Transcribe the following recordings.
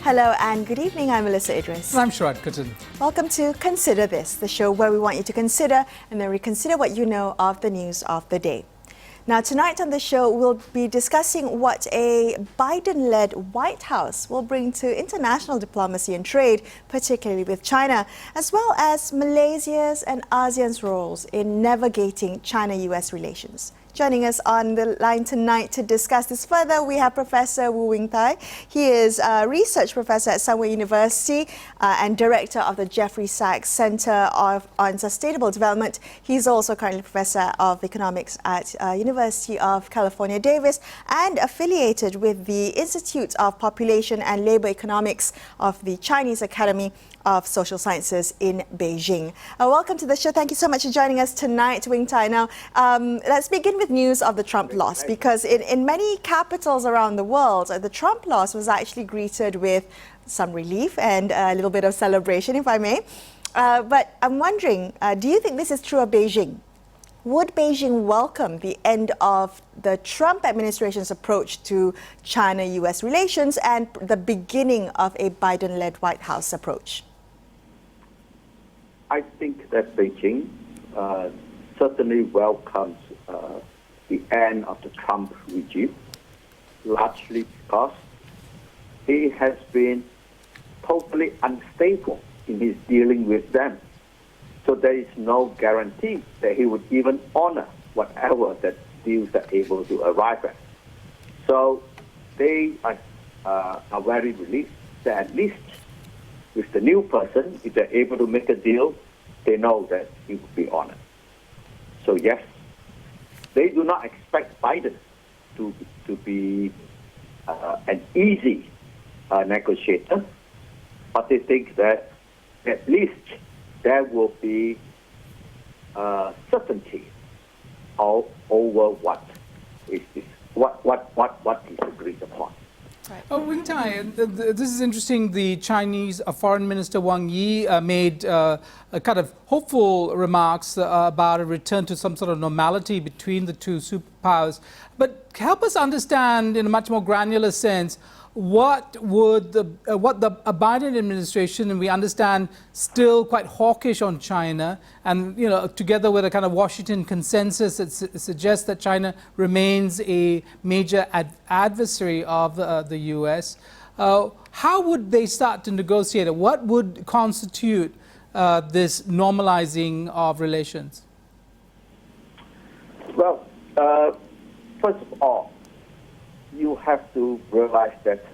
Hello and good evening, I'm Melisa Idris. And I'm Sharaad Kuttan. Welcome to Consider This, the show where we want you to consider and then reconsider what you know of the news of the day. Now, tonight on the show, we'll be discussing what a Biden-led White House will bring to international diplomacy and trade, particularly with China, as well as Malaysia's and ASEAN's roles in navigating China-US relations. Joining us on the line tonight to discuss this further, we have Professor Woo Wing Thye. He is a research professor at Sunway University and director of the Jeffrey Sachs Center on Sustainable Development. He's also currently professor of economics at University of California, Davis, and affiliated with the Institute of Population and Labor Economics of the Chinese Academy of Social Sciences in Beijing. Welcome to the show. Thank you so much for joining us tonight, Wing Thye. Now, let's begin with news of the Trump loss, because in many capitals around the world, the Trump loss was actually greeted with some relief and a little bit of celebration, if I may. But I'm wondering, do you think this is true of Beijing? Would Beijing welcome the end of the Trump administration's approach to China-US relations and the beginning of a Biden-led White House approach? I think that Beijing certainly welcomes the end of the Trump regime, largely because he has been totally unstable in his dealing with them. So there is no guarantee that he would even honor whatever that deals are able to arrive at. So they are very relieved that at least with the new person, if they're able to make a deal, they know that he will be honored. So yes, they do not expect Biden to be an easy negotiator, but they think that at least there will be certainty over what is agreed upon. Right. Wing Thye, this is interesting. The Chinese Foreign Minister Wang Yi made a kind of hopeful remarks about a return to some sort of normality between the two superpowers. But help us understand in a much more granular sense what the Biden administration, and we understand still quite hawkish on China, and together with a kind of Washington consensus that suggests that China remains a major adversary of the U.S. How would they start to negotiate it? What would constitute this normalizing of relations? Well, first of all, you have to realize that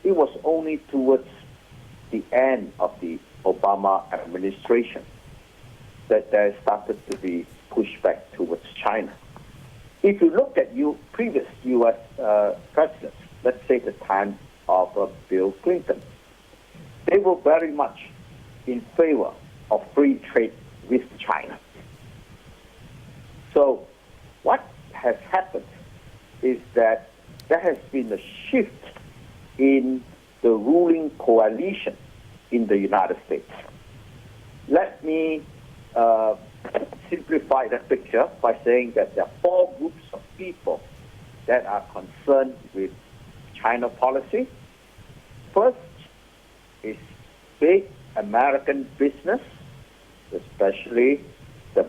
it was only towards the end of the Obama administration that there started to be pushback towards China. If you look at previous U.S. presidents, let's say the time of Bill Clinton, they were very much in favor of free trade with China. So what has happened is that there has been a shift in the ruling coalition in the United States. Let me simplify the picture by saying that there are four groups of people that are concerned with China policy. First is big American business, especially the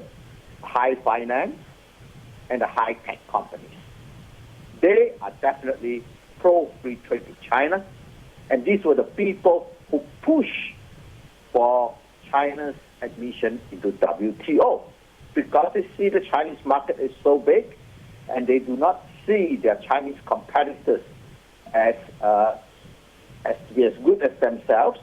high finance and the high-tech companies. They are definitely pro-free trade with China, and these were the people who push for China's admission into WTO, because they see the Chinese market is so big, and they do not see their Chinese competitors as good as themselves.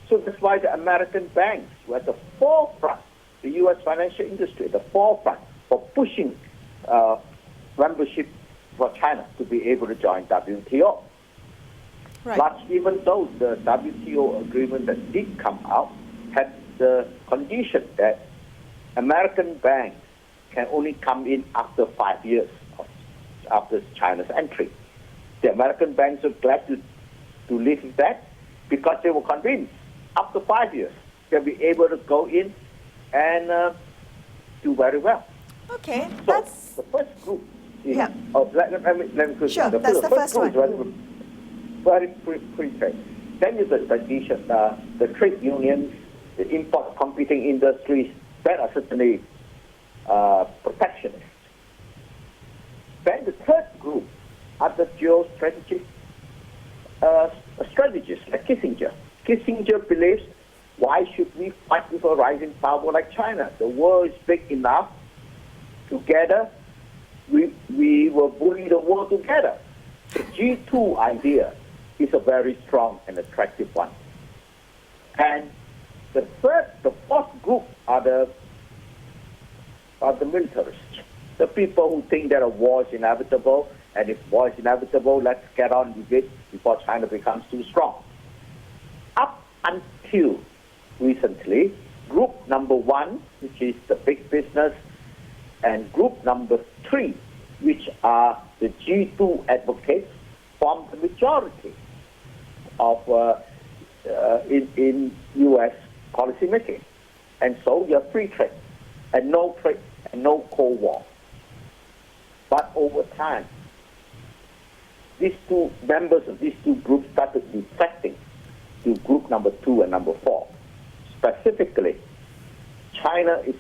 So that's why the American banks were at the forefront, the U.S. financial industry, the forefront for pushing membership for China to be able to join WTO. Right. But even though the WTO agreement that did come out had the condition that American banks can only come in after 5 years after China's entry. The American banks were glad to live with that because they were convinced after 5 years they'll be able to go in and do very well. Okay, so the first group Yeah. Oh, let me quickly. Sure, that's the first group one. is very free trade. Then is the trade unions, the import competing industries that are certainly protectionist. Then the third group are the geostrategic strategists like Kissinger. Kissinger believes, why should we fight with a rising power like China? The world is big enough. Together, we will bully the world together. The G2 idea is a very strong and attractive one. And the fourth group are the militarists, the people who think that a war is inevitable, and if war is inevitable, let's get on with it before China becomes too strong. Up until recently, group number 1, which is the big business, and group number 3, which are the G2 advocates, form the majority of in U.S. policy making. And so you have free trade and no Cold War. But over time, these two members of these two groups started defecting to group number 2 and number 4. Specifically, China is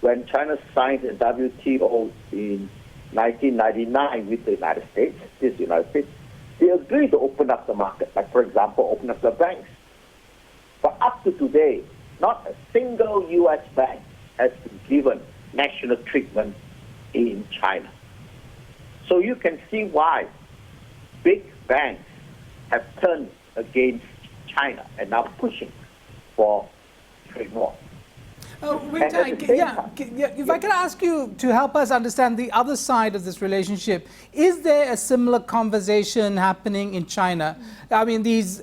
when China signed the WTO in 1999 with the United States, they agreed to open up the market, like, for example, open up the banks. But up to today, not a single U.S. bank has been given national treatment in China. So you can see why big banks have turned against China and now pushing for trade war. Wing Thye, if I could ask you to help us understand the other side of this relationship, is there a similar conversation happening in China? I mean, these,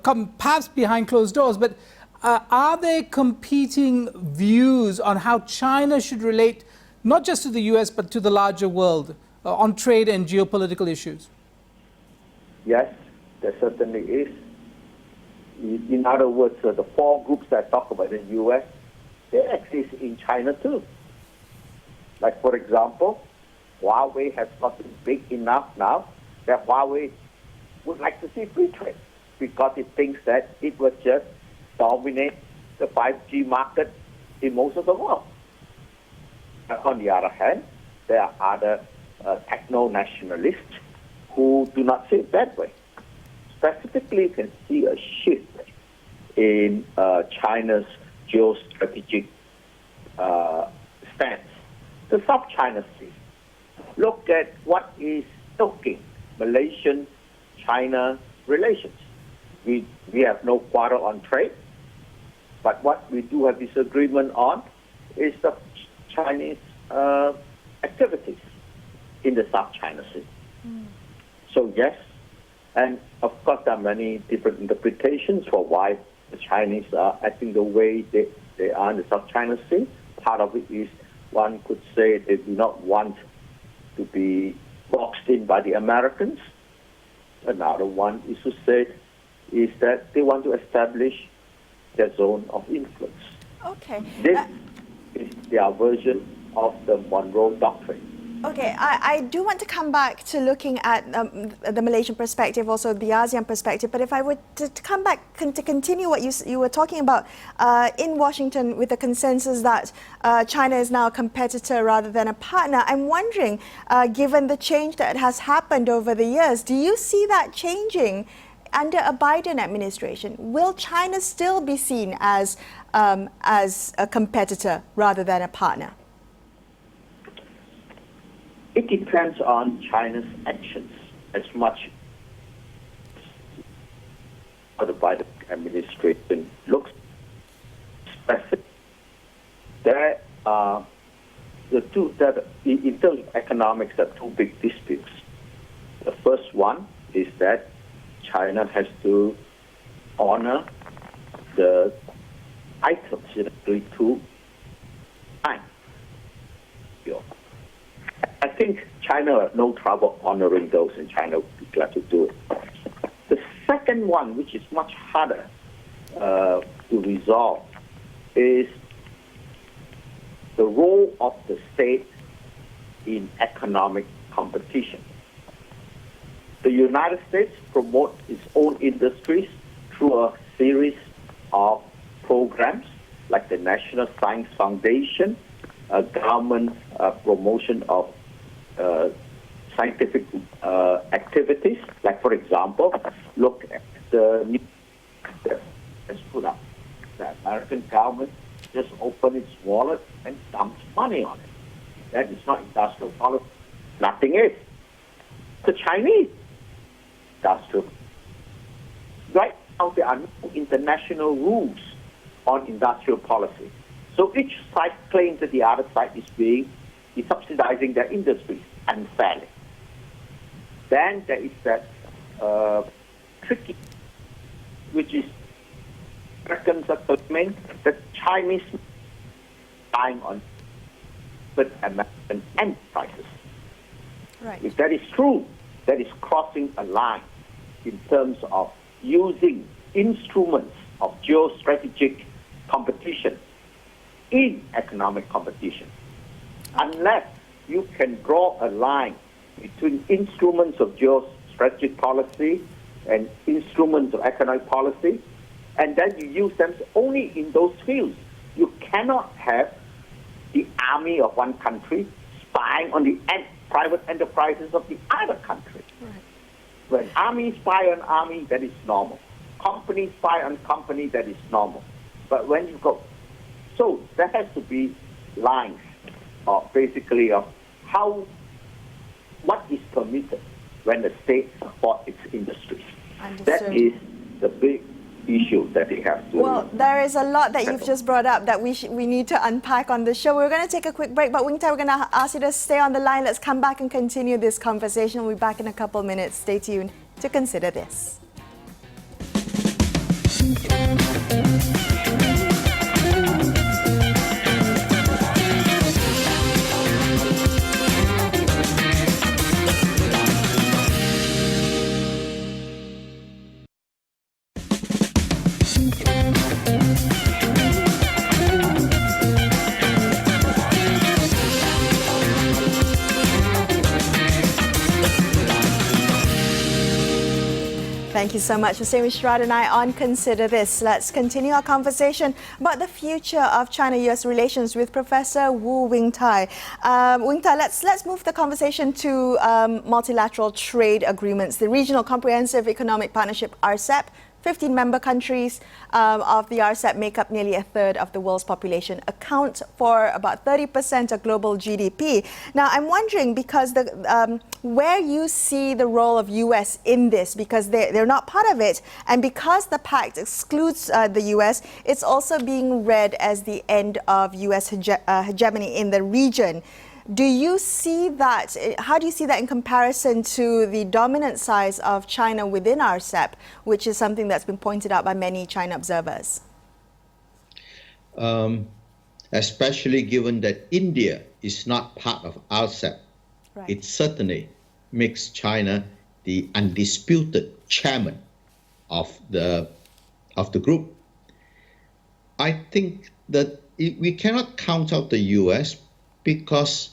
come perhaps behind closed doors, but are there competing views on how China should relate, not just to the US, but to the larger world on trade and geopolitical issues? Yes, there certainly is. In other words, the 4 groups that I talk about in the US, they exist in China too. Like, for example, Huawei has gotten big enough now that Huawei would like to see free trade because it thinks that it will just dominate the 5G market in most of the world. But on the other hand, there are other techno-nationalists who do not see it that way. Specifically, you can see a shift in China's geostrategic stance. The South China Sea. Look at what is stoking Malaysian-China relations. We have no quarrel on trade, but what we do have disagreement on is the Chinese activities in the South China Sea. So yes, and of course there are many different interpretations for why the Chinese are acting the way they are in the South China Sea. Part of it is, one could say, they do not want to be boxed in by the Americans. Another one is to say is that they want to establish their zone of influence. Okay. This is their version of the Monroe Doctrine. Okay, I do want to come back to looking at the Malaysian perspective, also the ASEAN perspective, but if I were to come back to continue what you were talking about in Washington with the consensus that China is now a competitor rather than a partner, I'm wondering, given the change that has happened over the years, do you see that changing under a Biden administration? Will China still be seen as a competitor rather than a partner? It depends on China's actions as much as the Biden administration looks specific. There are in terms of economics, there are 2 big disputes. The first one is that China has to honor the items it agreed to sign. I think China has no trouble honoring those, and China would be glad to do it. The second one, which is much harder to resolve, is the role of the state in economic competition. The United States promotes its own industries through a series of programs like the National Science Foundation, government promotion of scientific activities. Like, for example, look at the new that's put up. The American government just opened its wallet and dumps money on it. That is not industrial policy. Nothing is. The Chinese industrial. Right now, there are no international rules on industrial policy. So each side claims that the other side is subsidizing their industries unfairly. Then there is that tricky, which is Americans are claiming that Chinese buying on American enterprises. Right. If that is true, that is crossing a line in terms of using instruments of geostrategic competition in economic competition. Unless you can draw a line between instruments of geostrategic policy and instruments of economic policy, and then you use them only in those fields. You cannot have the army of one country spying on the private enterprises of the other country. Right. When army spy on army, that is normal. Company spy on company, that is normal. But when you go, so there has to be lines of basically of what is permitted when the state supports its industries. Understood. That is the big issue that they have to. Well, there is a lot that you've just brought up that we need to unpack on the show. We're going to take a quick break, but Wing Thye, we're going to ask you to stay on the line. Let's come back and continue this conversation. We'll be back in a couple minutes. Stay tuned to Consider This. Thank you so much for staying with Sharaad and I on Consider This. Let's continue our conversation about the future of China-US relations with Professor Woo Wing Thye. Wing Thye, let's move the conversation to multilateral trade agreements. The Regional Comprehensive Economic Partnership, RCEP, 15 member countries of the RCEP make up nearly a third of the world's population, account for about 30% of global GDP. Now, I'm wondering, because where you see the role of US in this, because they're not part of it, and because the pact excludes the US, it's also being read as the end of US hegemony in the region. Do you see that? How do you see that in comparison to the dominant size of China within RCEP, which is something that's been pointed out by many China observers? Especially given that India is not part of RCEP, Right. it certainly makes China the undisputed chairman of the group. I think that we cannot count out the US, because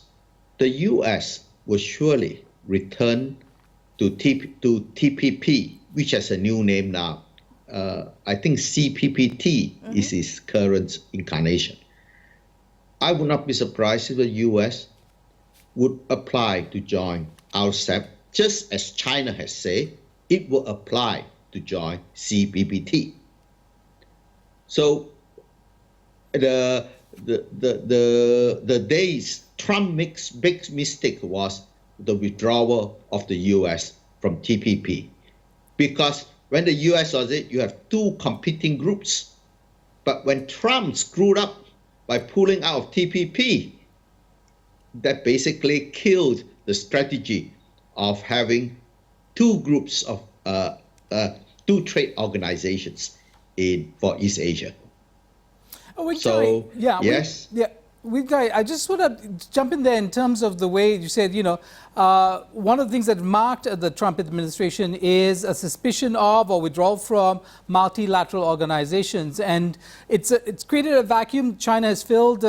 the US will surely return to TPP, which has a new name now. I think CPPT is its current incarnation. I would not be surprised if the US would apply to join RCEP, just as China has said it will apply to join CPPT. So the days Trump makes big mistake was the withdrawal of the US from TPP, because when the US was it, you have two competing groups. But when Trump screwed up by pulling out of TPP, that basically killed the strategy of having two groups of two trade organizations for East Asia. Oh, So, yeah, yes. I just want to jump in there in terms of the way you said, one of the things that marked the Trump administration is a suspicion of or withdrawal from multilateral organizations. And it's created a vacuum. China has filled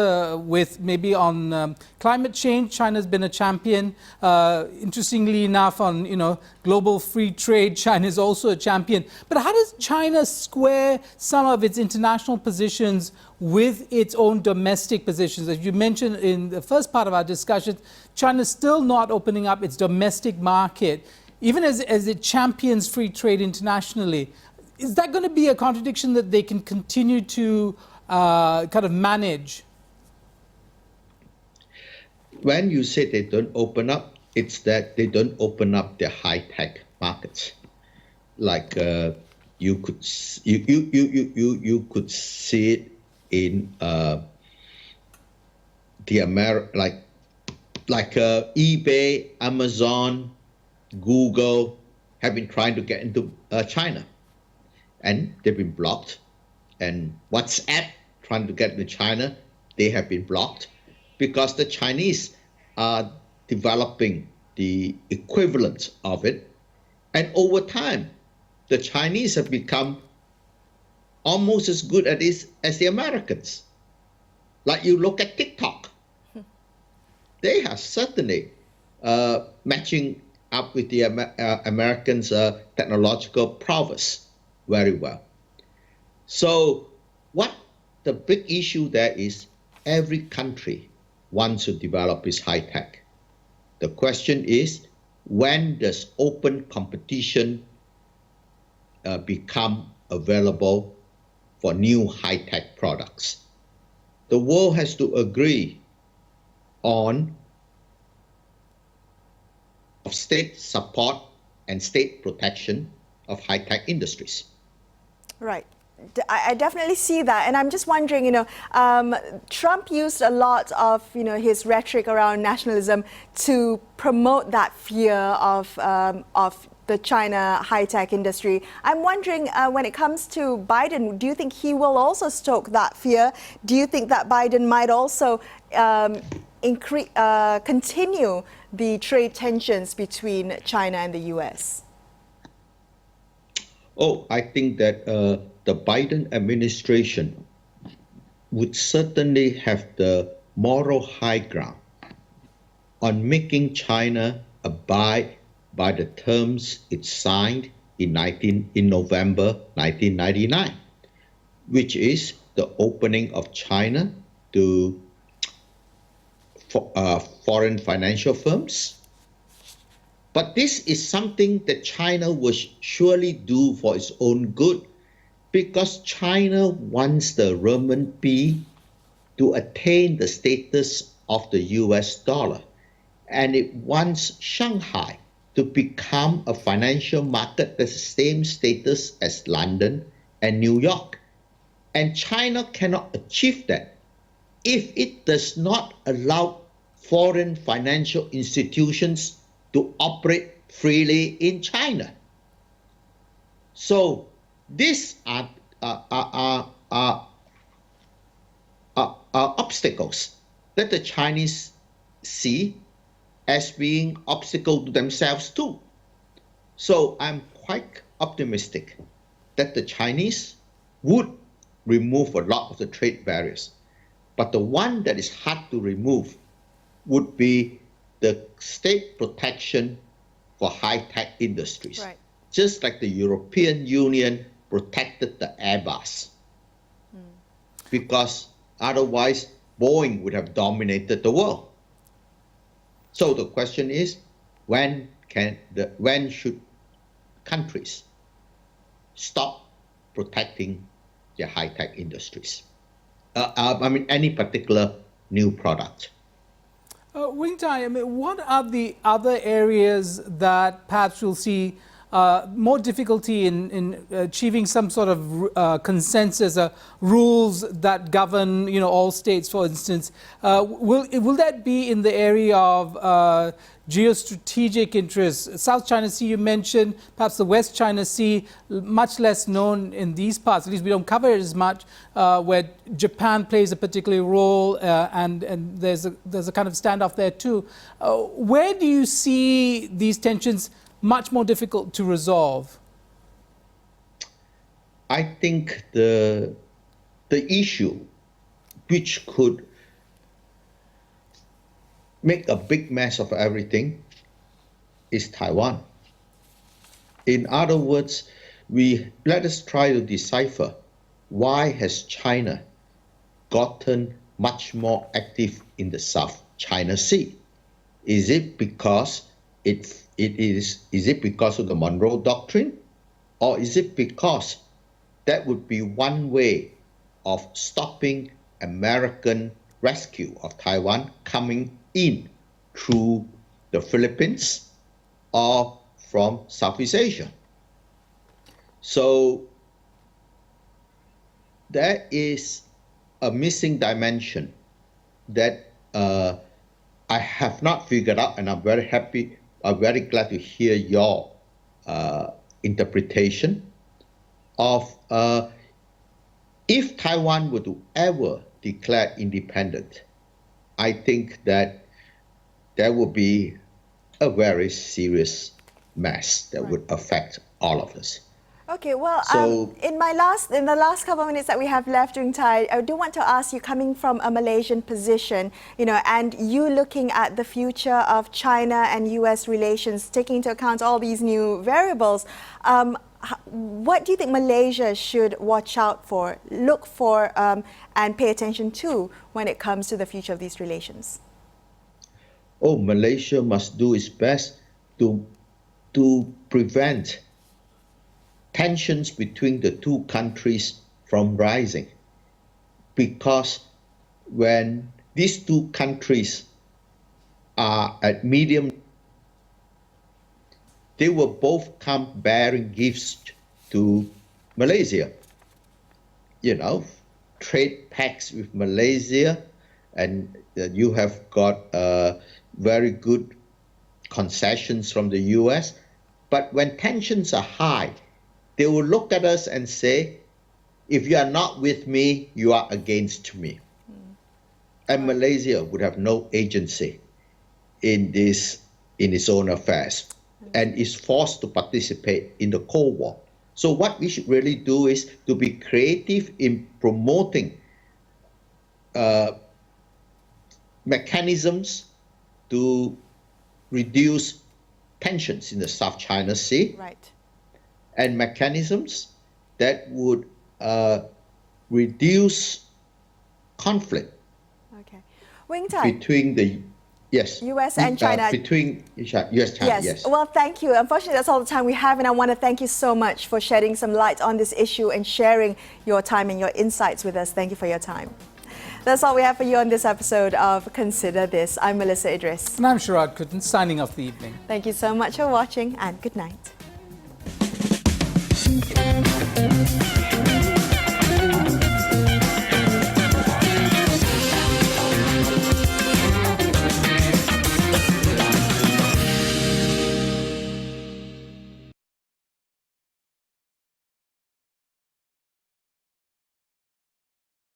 with maybe on climate change. China's been a champion. Interestingly enough, on global free trade, China is also a champion. But how does China square some of its international positions with its own domestic positions? As you mentioned in the first part of our discussion, China's still not opening up its domestic market, even as it champions free trade internationally. Is that going to be a contradiction that they can continue to kind of manage? When you say they don't open up, it's that they don't open up their high-tech markets. Like you could see it in eBay, Amazon, Google have been trying to get into China, and they've been blocked. And WhatsApp trying to get into China, they have been blocked because the Chinese are developing the equivalent of it. And over time, the Chinese have become almost as good at this as the Americans. Like you look at TikTok, they are certainly matching up with the Americans' technological prowess very well. So what the big issue there is, every country wants to develop its high tech. The question is, when does open competition become available for new high-tech products? The world has to agree on state support and state protection of high-tech industries. Right. I definitely see that, and I'm just wondering, Trump used a lot of, his rhetoric around nationalism to promote that fear of the China high-tech industry. I'm wondering, when it comes to Biden, do you think he will also stoke that fear? Do you think that Biden might also continue the trade tensions between China and the U.S.? Oh, I think that the Biden administration would certainly have the moral high ground on making China abide by the terms it signed in November 1999, which is the opening of China to foreign financial firms. But this is something that China will surely do for its own good, because China wants the renminbi to attain the status of the US dollar, and it wants Shanghai to become a financial market that's the same status as London and New York. And China cannot achieve that if it does not allow foreign financial institutions to operate freely in China. So these are obstacles that the Chinese see as being obstacle to themselves too. So I'm quite optimistic that the Chinese would remove a lot of the trade barriers. But the one that is hard to remove would be the state protection for high-tech industries. Right. Just like the European Union protected the Airbus. Because otherwise Boeing would have dominated the world. So the question is, when should countries stop protecting their high-tech industries? Any particular new product. Wing Thye, what are the other areas that perhaps we'll see more difficulty in achieving some sort of consensus, rules that govern, all states, for instance. Will that be in the area of geostrategic interests? South China Sea, you mentioned, perhaps the West China Sea, much less known in these parts. At least we don't cover it as much, where Japan plays a particular role, and there's a kind of standoff there too. Where do you see these tensions much more difficult to resolve? I think the issue which could make a big mess of everything is Taiwan. In other words, let us try to decipher why has China gotten much more active in the South China Sea. Is it because is it because of the Monroe Doctrine, or is it because that would be one way of stopping American rescue of Taiwan coming in through the Philippines or from Southeast Asia? So there is a missing dimension that I have not figured out, and I'm very glad to hear your interpretation of if Taiwan were to ever declare independent, I think that there will be a very serious mess that would affect all of us. Okay, well, So, in the last couple of minutes that we have left during Thai, I do want to ask you, coming from a Malaysian position, and you looking at the future of China and US relations, taking into account all these new variables, what do you think Malaysia should watch out for, look for, and pay attention to when it comes to the future of these relations? oh, Malaysia must do its best to prevent tensions between the two countries from rising, because when these two countries are at medium, they will both come bearing gifts to Malaysia. Trade pacts with Malaysia, and you have got very good concessions from the US. But when tensions are high, they will look at us and say, if you are not with me, you are against me. And Malaysia would have no agency in its own affairs, and is forced to participate in the Cold War. So what we should really do is to be creative in promoting mechanisms to reduce tensions in the South China Sea. Right. And mechanisms that would reduce conflict Wing Thye, between the US and China. Between US China, yes. Well, thank you. Unfortunately, that's all the time we have, and I want to thank you so much for shedding some light on this issue and sharing your time and your insights with us. Thank you for your time. That's all we have for you on this episode of Consider This. I'm Melisa Idris. And I'm Sharaad Kuttan, signing off the evening. Thank you so much for watching, and good night.